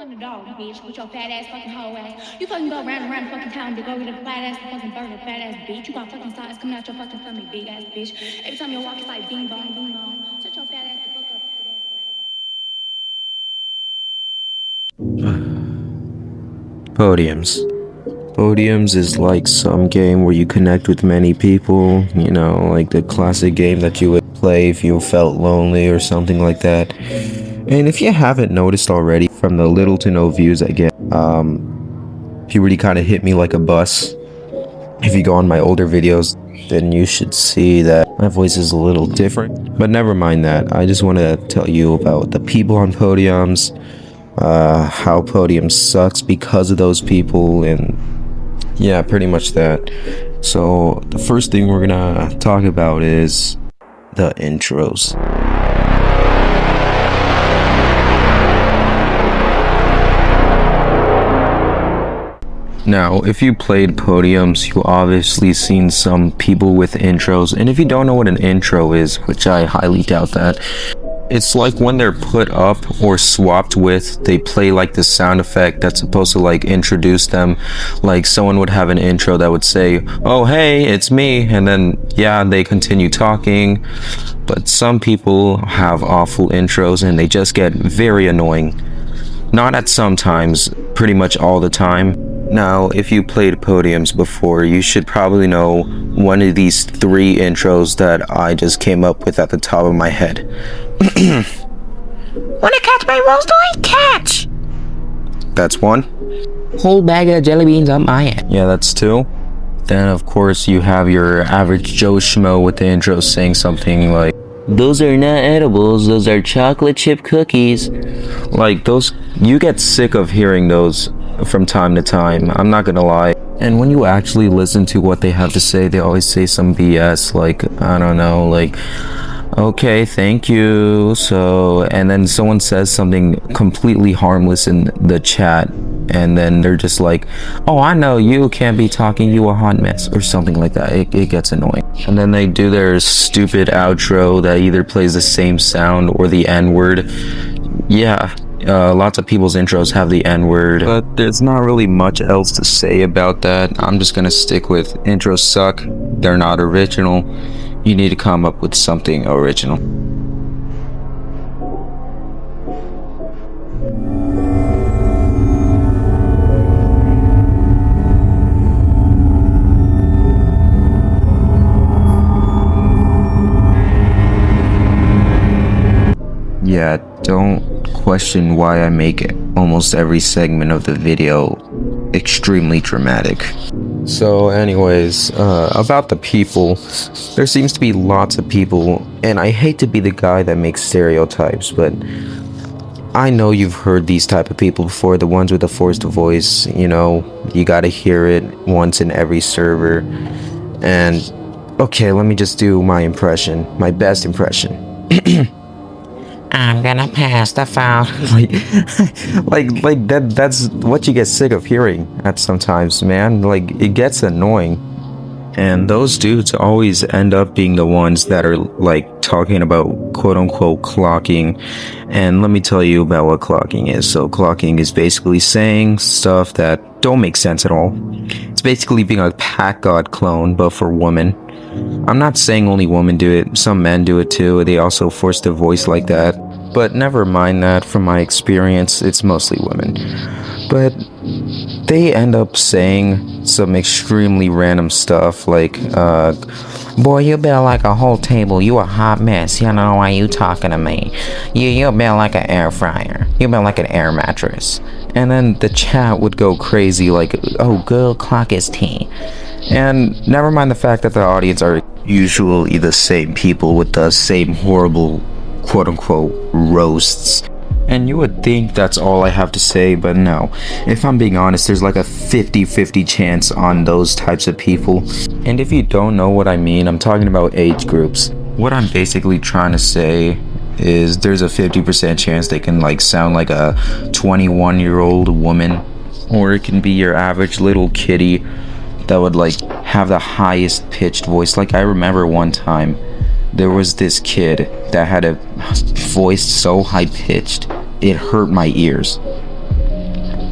in the dog, bitch, with your fat ass fucking hoe ass. You fucking go round and round the fucking town to go get a flat ass fucking burger, fat ass bitch. You got fucking size coming out your fucking stomach, big ass bitch. Every time you walk, it's like ding bong, ding bong. Shut your fat ass the fuck up. Podiums. Podiums is like some game where you connect with many people, you know, like the classic game that you would play if you felt lonely or something like that. And if you haven't noticed already from the little to no views I get, puberty kind of hit me like a bus. If you go on my older videos, then you should see that my voice is a little different. But never mind that. I just want to tell you about the people on Podiums, how Podium sucks because of those people, and yeah, pretty much that. So the first thing we're gonna talk about is the intros. Now, if you played Podiums, you obviously seen some people with intros, and if you don't know what an intro is, which I highly doubt that, it's like when they're put up or swapped with, they play like the sound effect that's supposed to like introduce them. Like someone would have an intro that would say, "Oh hey, it's me," and then yeah, they continue talking. But some people have awful intros and they just get very annoying. Not at sometimes, pretty much all the time. Now, if you played Podiums before, you should probably know one of these three intros that I just came up with at the top of my head. Wanna catch my roast catch? That's one. Whole bag of jelly beans on my head. Yeah, that's two. Then, of course, you have your average Joe Schmo with the intro saying something like, "Those are not edibles, those are chocolate chip cookies." Like, those, you get sick of hearing those from time to time, I'm not gonna lie. And when you actually listen to what they have to say, they always say some BS, like, I don't know, like, "Okay, thank you." So, and then someone says something completely harmless in the chat, and then they're just like, "Oh, I know you can't be talking, you a hot mess," or something like that. It gets annoying. And then they do their stupid outro that either plays the same sound or the N-word. Yeah, lots of people's intros have the N-word, but there's not really much else to say about that. I'm just gonna stick with intros suck, they're not original. You need to come up with something original. Yeah, don't question why I make almost every segment of the video extremely dramatic. So anyways, about the people, there seems to be lots of people, and I hate to be the guy that makes stereotypes, but I know you've heard these type of people before, the ones with the forced voice, you know, you gotta hear it once in every server. And okay, let me just do my impression, my best impression. I'm gonna pass the phone. like that's what you get sick of hearing at sometimes, man. Like, it gets annoying. And those dudes always end up being the ones that are like talking about quote unquote clocking. And let me tell you about what clocking is. So clocking is basically saying stuff that don't make sense at all. It's basically being a Pack God clone, but for women. I'm not saying only women do it, some men do it too, they also force their voice like that. But never mind that, from my experience, it's mostly women. But they end up saying some extremely random stuff like, Boy, you built like a whole table. You a hot mess. You know why you talking to me? You built like an air fryer. You built like an air mattress. and then the chat would go crazy like, "Oh, girl, clock is tea." And never mind the fact that the audience are usually the same people with the same horrible quote-unquote roasts. And you would think that's all I have to say, but no. If I'm being honest, there's like a 50-50 chance on those types of people. And if you don't know what I mean, I'm talking about age groups. What I'm basically trying to say is there's a 50% chance they can like sound like a 21-year-old woman, or it can be your average little kitty that would like have the highest pitched voice. Like I remember one time there was this kid that had a voice so high pitched it hurt my ears.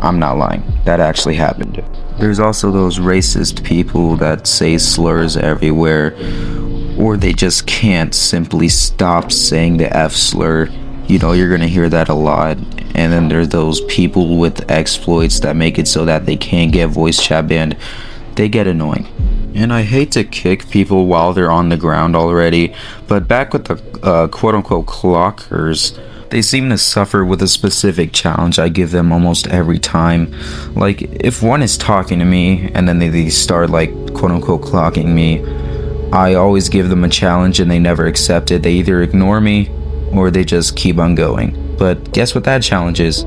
I'm not lying. That actually happened. There's also those racist people that say slurs everywhere, or they just can't simply stop saying the F slur. You know, you're gonna hear that a lot. And then there's those people with exploits that make it so that they can't get voice chat banned. They get annoying. And I hate to kick people while they're on the ground already, but back with the quote-unquote clockers, they seem to suffer with a specific challenge I give them almost every time. Like, if one is talking to me and then they start like quote-unquote clocking me, I always give them a challenge and they never accept it. They either ignore me or they just keep on going. But guess what that challenge is?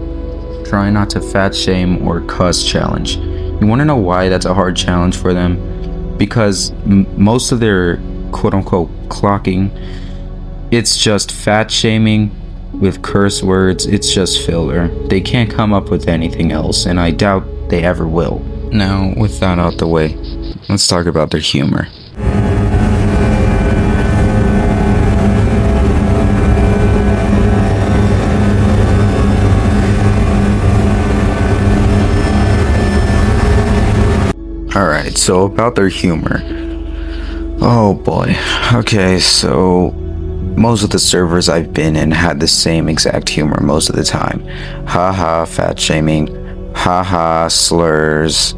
Try not to fat shame or cuss challenge. You want to know why that's a hard challenge for them? Because most of their quote-unquote clocking, it's just fat shaming with curse words. It's just filler. They can't come up with anything else, and I doubt they ever will. Now, with that out the way, let's talk about their humor. Alright, so about their humor. Oh boy. Okay, so most of the servers I've been in had the same exact humor most of the time. Haha, fat shaming. Haha, slurs.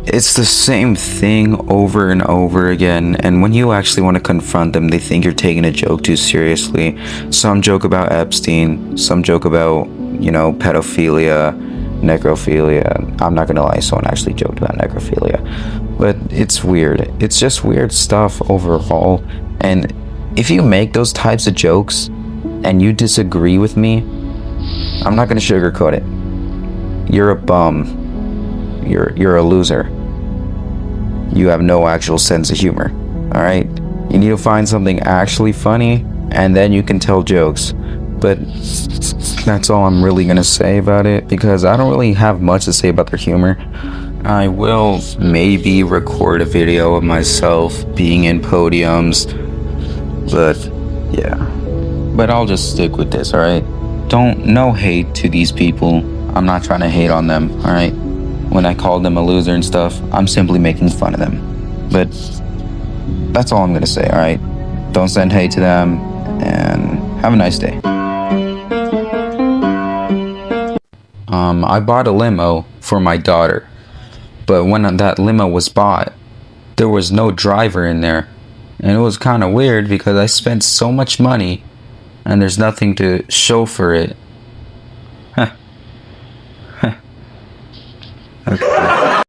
It's the same thing over and over again, and when you actually want to confront them, they think you're taking a joke too seriously. Some joke about Epstein, some joke about, you know, pedophilia, necrophilia. I'm not gonna lie, someone actually joked about necrophilia. But it's weird. It's just weird stuff overall. And if you make those types of jokes and you disagree with me, I'm not gonna sugarcoat it. You're a bum. You're a loser. You have no actual sense of humor. Alright? You need to find something actually funny and then you can tell jokes. But that's all I'm really gonna say about it, because I don't really have much to say about their humor. I will maybe record a video of myself being in Podiums, but yeah. But I'll just stick with this, alright? No hate to these people. I'm not trying to hate on them, alright? When I called them a loser and stuff, I'm simply making fun of them. But that's all I'm gonna say, alright? Don't send hate to them, and have a nice day. I bought a limo for my daughter, but when that limo was bought, there was no driver in there, and it was kind of weird because I spent so much money, and there's nothing to show for it. Huh. Okay.